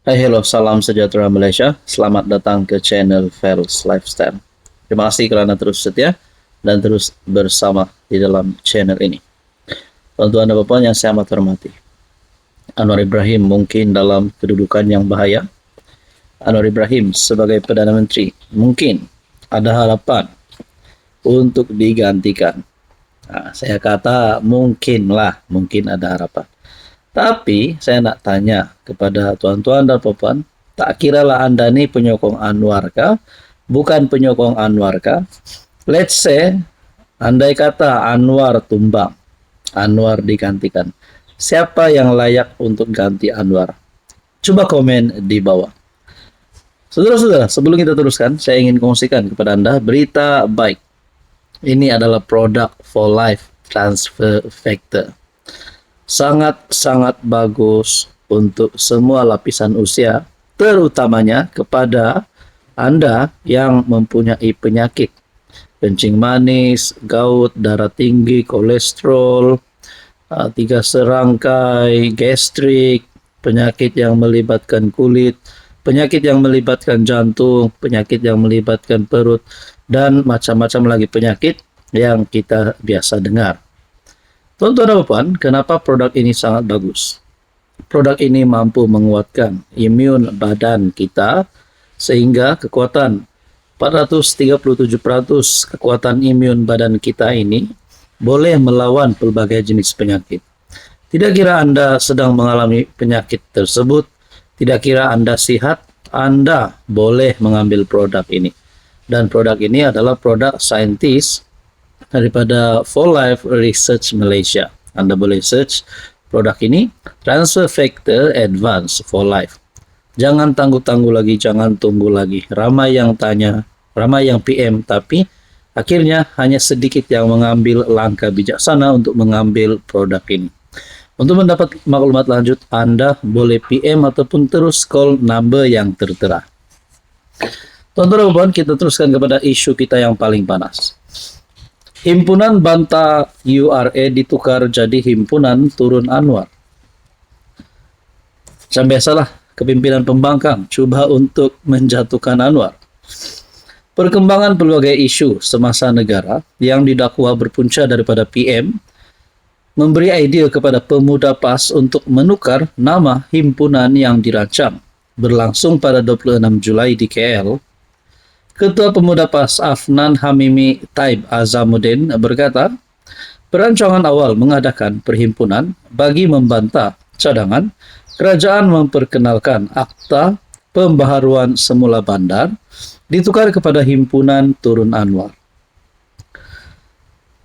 Hai, hello, salam sejahtera Malaysia. Selamat datang ke channel Ferus Lifestyle. Terima kasih kerana terus setia dan terus bersama di dalam channel ini. Tuan-tuan dan puan yang saya amat hormati, Anwar Ibrahim mungkin dalam kedudukan yang bahaya. Anwar Ibrahim sebagai Perdana Menteri mungkin ada harapan untuk digantikan. Saya kata mungkin ada harapan. Tapi saya nak tanya kepada tuan-tuan dan puan, tak kiralah anda ni penyokong Anwar kah? Bukan penyokong Anwar kah? Let's say, andai kata Anwar tumbang, Anwar digantikan. Siapa yang layak untuk ganti Anwar? Coba komen di bawah. Saudara-saudara, sebelum kita teruskan, saya ingin kongsikan kepada anda berita baik. Ini adalah produk for life transfer factor. Sangat-sangat bagus untuk semua lapisan usia, terutamanya kepada anda yang mempunyai penyakit kencing manis, gout, darah tinggi, kolesterol, 3 serangkai, gastrik, penyakit yang melibatkan kulit, penyakit yang melibatkan jantung, penyakit yang melibatkan perut, dan macam-macam lagi penyakit yang kita biasa dengar. Tuan-tuan dan puan, kenapa produk ini sangat bagus? Produk ini mampu menguatkan imun badan kita sehingga kekuatan 437% kekuatan imun badan kita ini boleh melawan pelbagai jenis penyakit. Tidak kira anda sedang mengalami penyakit tersebut, tidak kira anda sihat, anda boleh mengambil produk ini. Dan produk ini adalah produk saintis daripada For Life Research Malaysia. Anda boleh search produk ini, Transfer Factor Advance For Life. Jangan tangguh-tangguh lagi, jangan tunggu lagi. Ramai yang tanya, ramai yang PM, tapi akhirnya hanya sedikit yang mengambil langkah bijaksana untuk mengambil produk ini. Untuk mendapat maklumat lanjut, Anda boleh PM ataupun terus call number yang tertera. Tuan-tuan dan puan, kita teruskan kepada isu kita yang paling panas. Himpunan bantah URA ditukar jadi Himpunan Turun Anwar. Macam biasalah, kepimpinan pembangkang cuba untuk menjatuhkan Anwar. Perkembangan pelbagai isu semasa negara yang didakwa berpunca daripada PM memberi idea kepada pemuda PAS untuk menukar nama himpunan yang dirancang. Berlangsung pada 26 Julai di KL. Ketua Pemuda PAS Afnan Hamimi Taib Azamuddin berkata, perancangan awal mengadakan perhimpunan bagi membantah cadangan kerajaan memperkenalkan Akta Pembaharuan Semula Bandar ditukar kepada Himpunan Turun Anwar.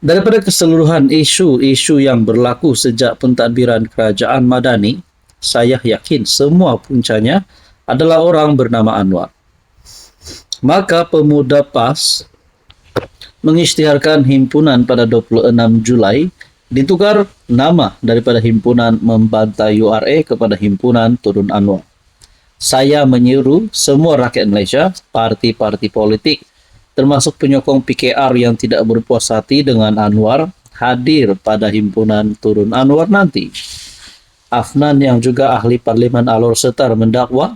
Daripada keseluruhan isu-isu yang berlaku sejak pentadbiran kerajaan Madani, saya yakin semua puncanya adalah orang bernama Anwar. Maka pemuda PAS mengisytiharkan himpunan pada 26 Julai ditukar nama daripada Himpunan Membantah URA kepada Himpunan Turun Anwar. Saya menyuruh semua rakyat Malaysia, parti-parti politik, termasuk penyokong PKR yang tidak berpuas hati dengan Anwar, hadir pada Himpunan Turun Anwar nanti. Afnan yang juga ahli Parlimen Alor Setar mendakwa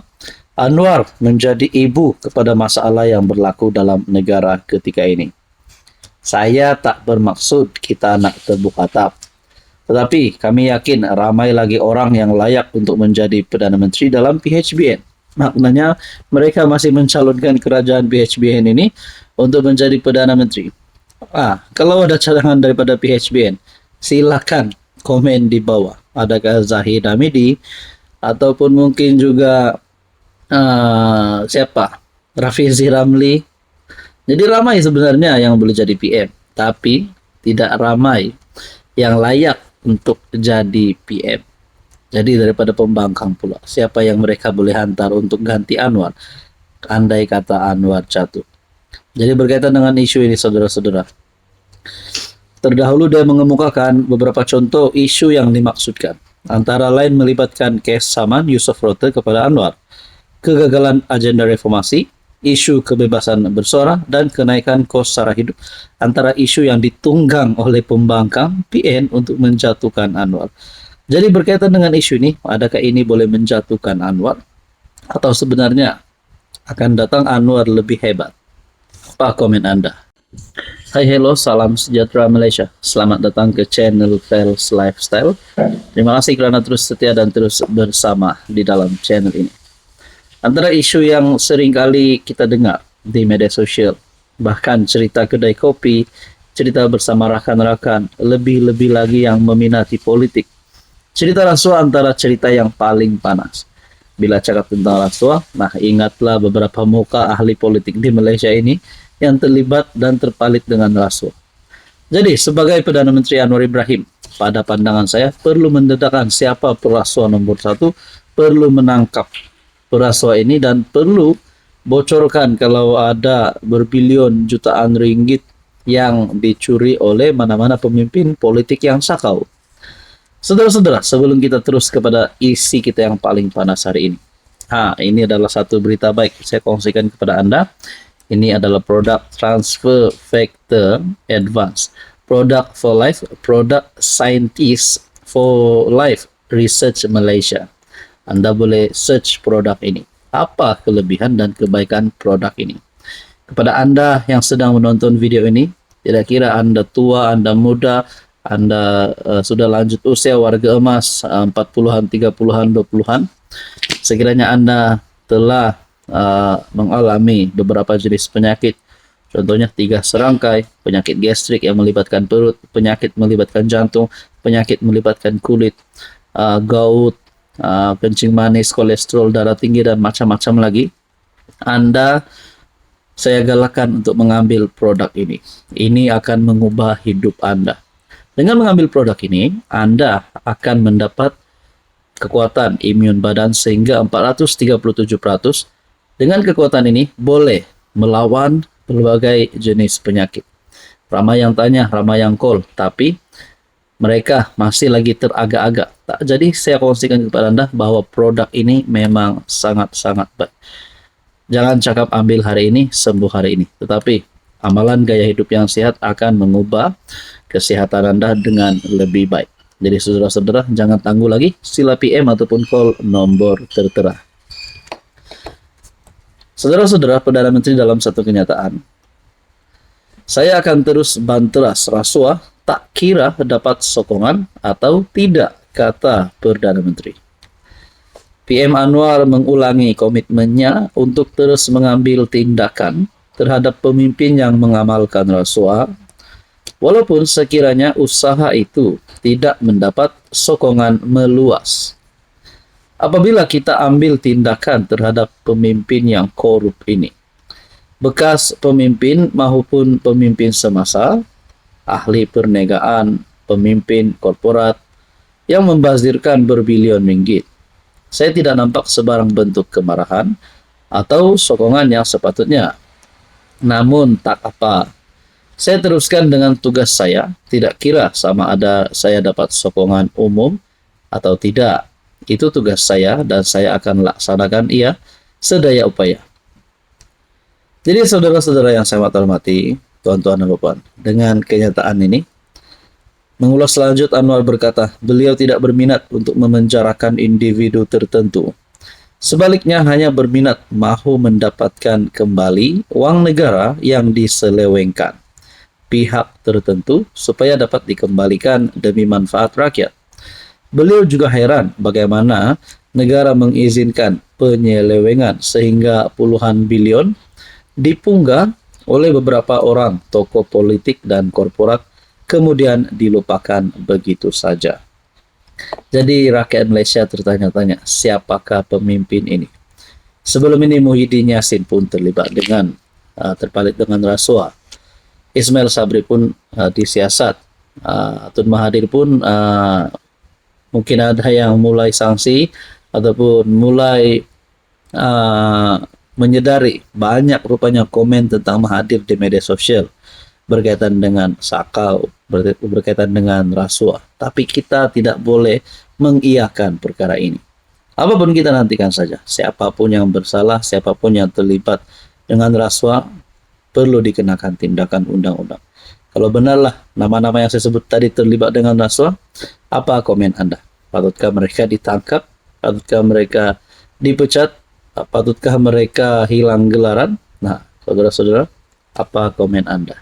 Anwar menjadi ibu kepada masalah yang berlaku dalam negara ketika ini. Saya tak bermaksud kita nak tebuk atap. Tetapi kami yakin ramai lagi orang yang layak untuk menjadi Perdana Menteri dalam PHBN. Maknanya mereka masih mencalonkan kerajaan PHBN ini untuk menjadi Perdana Menteri. Kalau ada cadangan daripada PHBN, silakan komen di bawah. Adakah Zahid Hamidi ataupun mungkin juga siapa? Rafizi Ramli. Jadi ramai sebenarnya yang boleh jadi PM, tapi tidak ramai yang layak untuk jadi PM. Jadi daripada pembangkang pula, siapa yang mereka boleh hantar untuk ganti Anwar? Andai kata Anwar jatuh. Jadi berkaitan dengan isu ini saudara-saudara, terdahulu dia mengemukakan beberapa contoh isu yang dimaksudkan. Antara lain melibatkan kes saman Yusof Rote kepada Anwar, kegagalan agenda reformasi, isu kebebasan bersuara, dan kenaikan kos sara hidup antara isu yang ditunggang oleh pembangkang PN untuk menjatuhkan Anwar. Jadi berkaitan dengan isu ini, adakah ini boleh menjatuhkan Anwar? Atau sebenarnya akan datang Anwar lebih hebat? Apa komen Anda? Hai, hello, salam sejahtera Malaysia. Selamat datang ke channel Fels Lifestyle. Terima kasih karena terus setia dan terus bersama di dalam channel ini. Antara isu yang sering kali kita dengar di media sosial, bahkan cerita kedai kopi, cerita bersama rakan-rakan, lebih-lebih lagi yang meminati politik. Cerita rasuah antara cerita yang paling panas. Bila cakap tentang rasuah, nah ingatlah beberapa muka ahli politik di Malaysia ini yang terlibat dan terpalit dengan rasuah. Jadi, sebagai Perdana Menteri Anwar Ibrahim, pada pandangan saya perlu mendedahkan siapa perasuah nomor satu, perlu menangkap perasuah ini dan perlu bocorkan kalau ada berbilion jutaan ringgit yang dicuri oleh mana-mana pemimpin politik yang sakau. Saudara-saudara, sebelum kita terus kepada isi kita yang paling panas hari ini. Ini adalah satu berita baik saya kongsikan kepada Anda. Ini adalah produk Transfer Factor Advance, Product for Life, Product Scientist for Life Research Malaysia. Anda boleh search produk ini. Apa kelebihan dan kebaikan produk ini? Kepada Anda yang sedang menonton video ini, tidak kira Anda tua, Anda muda, Anda sudah lanjut usia, warga emas, 40-an, 30-an, 20-an, sekiranya Anda telah mengalami beberapa jenis penyakit, contohnya 3 serangkai, penyakit gastrik yang melibatkan perut, penyakit melibatkan jantung, penyakit melibatkan kulit, gout, kencing manis, kolesterol darah tinggi, dan macam-macam lagi. Saya galakkan untuk mengambil produk ini. Ini akan mengubah hidup Anda. Dengan mengambil produk ini, Anda akan mendapat kekuatan imun badan sehingga 437%. Dengan kekuatan ini boleh melawan berbagai jenis penyakit. Ramai yang tanya, ramai yang call, tapi mereka masih lagi teragak-agak. Jadi saya kongsikan kepada Anda bahwa produk ini memang sangat-sangat baik. Jangan cakap ambil hari ini, sembuh hari ini. Tetapi amalan gaya hidup yang sehat akan mengubah kesehatan Anda dengan lebih baik. Jadi saudara-saudara, jangan tangguh lagi, sila PM ataupun call nomor tertera. Saudara-saudara, Perdana Menteri dalam satu kenyataan, saya akan terus banteras rasuah, tak kira dapat sokongan atau tidak, kata Perdana Menteri. PM Anwar mengulangi komitmennya untuk terus mengambil tindakan terhadap pemimpin yang mengamalkan rasuah, walaupun sekiranya usaha itu tidak mendapat sokongan meluas. Apabila kita ambil tindakan terhadap pemimpin yang korup ini, bekas pemimpin maupun pemimpin semasa, ahli perniagaan, pemimpin korporat yang membazirkan berbilion ringgit, saya tidak nampak sebarang bentuk kemarahan atau sokongan yang sepatutnya. Namun tak apa, saya teruskan dengan tugas saya, tidak kira sama ada saya dapat sokongan umum atau tidak. Itu tugas saya dan saya akan laksanakan ia sedaya upaya. Jadi saudara-saudara yang saya hormati, tuan-tuan dan puan, dengan kenyataan ini, mengulas lanjut Anwar berkata, beliau tidak berminat untuk memenjarakan individu tertentu. Sebaliknya hanya berminat mahu mendapatkan kembali uang negara yang diselewengkan pihak tertentu supaya dapat dikembalikan demi manfaat rakyat. Beliau juga heran bagaimana negara mengizinkan penyelewengan sehingga puluhan bilion dipunggah oleh beberapa orang tokoh politik dan korporat kemudian dilupakan begitu saja. Jadi rakyat Malaysia tertanya-tanya, siapakah pemimpin ini? Sebelum ini Muhyiddin Yassin pun terlibat dengan terpalit dengan rasuah. Ismail Sabri pun disiasat. Tun Mahathir pun mungkin ada yang mulai sanksi ataupun mulai menyedari banyak rupanya komen tentang Mahathir di media sosial berkaitan dengan sakau, berkaitan dengan rasuah. Tapi kita tidak boleh mengiyakan perkara ini. Apapun kita nantikan saja, siapapun yang bersalah, siapapun yang terlibat dengan rasuah, perlu dikenakan tindakan undang-undang. Kalau benarlah nama-nama yang saya sebut tadi terlibat dengan rasuah, apa komen Anda? Patutkah mereka ditangkap? Patutkah mereka dipecat? Patutkah mereka hilang gelaran? Nah, saudara-saudara, apa komen Anda?